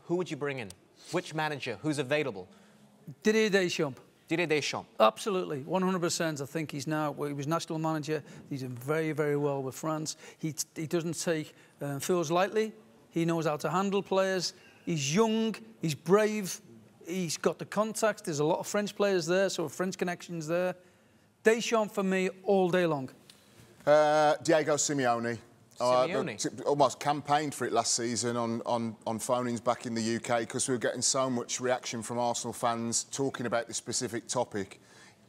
who would you bring in? Which manager? Who's available? Didier Deschamps. Didier Deschamps. Absolutely, 100%. I think he's now, well, he was national manager. He's doing very, very well with France. He doesn't take fools lightly. He knows how to handle players. He's young, he's brave, he's got the contacts. There's a lot of French players there, so French connections there. Deschamps for me all day long. Diego Simeone. Simeone. Almost campaigned for it last season on phone-ins back in the UK because we were getting so much reaction from Arsenal fans talking about this specific topic.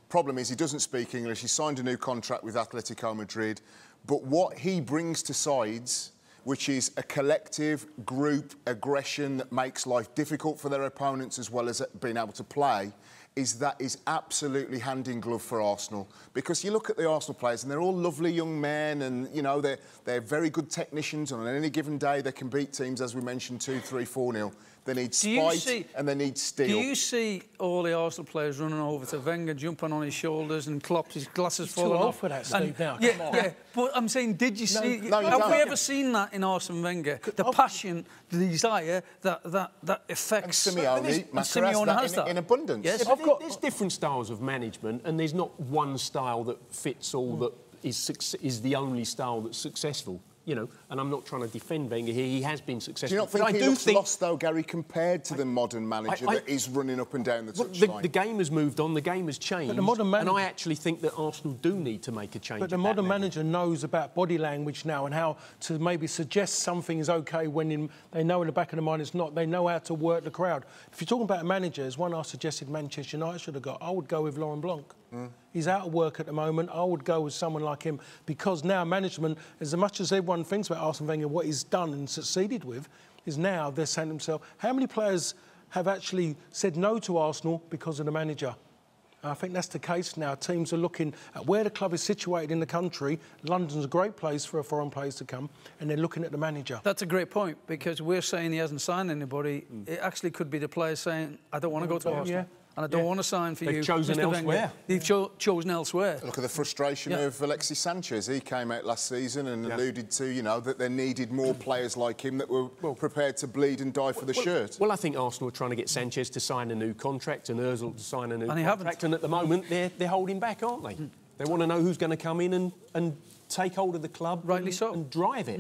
Problem is he doesn't speak English. He signed a new contract with Atletico Madrid. But what he brings to sides, which is a collective group aggression that makes life difficult for their opponents as well as being able to play, is absolutely hand in glove for Arsenal. Because you look at the Arsenal players and they're all lovely young men and, you know, they're very good technicians, and on any given day they can beat teams, as we mentioned, 2-3, 4-0. They need spite and they need steel. Do you see all the Arsenal players running over to Wenger, jumping on his shoulders and Klopp's his glasses falling off? For that, Steve, now. Yeah, but I'm saying, did you see... No, have we ever seen that in Arsene Wenger? The passion, the desire that affects... And Simeone has that. in abundance. Yes, there's different styles of management, and there's not one style that fits all that is the only style that's successful. You know, and I'm not trying to defend Wenger here. He has been successful. Do you not think he looks lost, though, Gary, compared to the modern manager that is running up and down the touchline? The game has moved on. The game has changed. But the modern and I actually think that Arsenal do need to make a change. But the modern manager knows about body language now and how to maybe suggest something is OK when they know in the back of their mind it's not. They know how to work the crowd. If you're talking about managers, one I suggested Manchester United should have got, I would go with Laurent Blanc. He's out of work at the moment. I would go with someone like him because now management, as much as everyone thinks about Arsene Wenger, what he's done and succeeded with, is now they're saying to themselves, how many players have actually said no to Arsenal because of the manager? And I think that's the case now. Teams are looking at where the club is situated in the country. London's a great place for foreign players to come, and they're looking at the manager. That's a great point, because we're saying he hasn't signed anybody. It actually could be the players saying, I don't want to go to Arsenal. And I don't want to sign for you. They've chosen elsewhere. They've chosen elsewhere. Look at the frustration of Alexis Sanchez. He came out last season and alluded to, you know, that they needed more players like him that were prepared to bleed and die for the shirt. Well, I think Arsenal are trying to get Sanchez to sign a new contract and Ozil to sign a new contract. And at the moment, they're holding back, aren't they? They want to know who's going to come in and take hold of the club Rightly so. and drive it.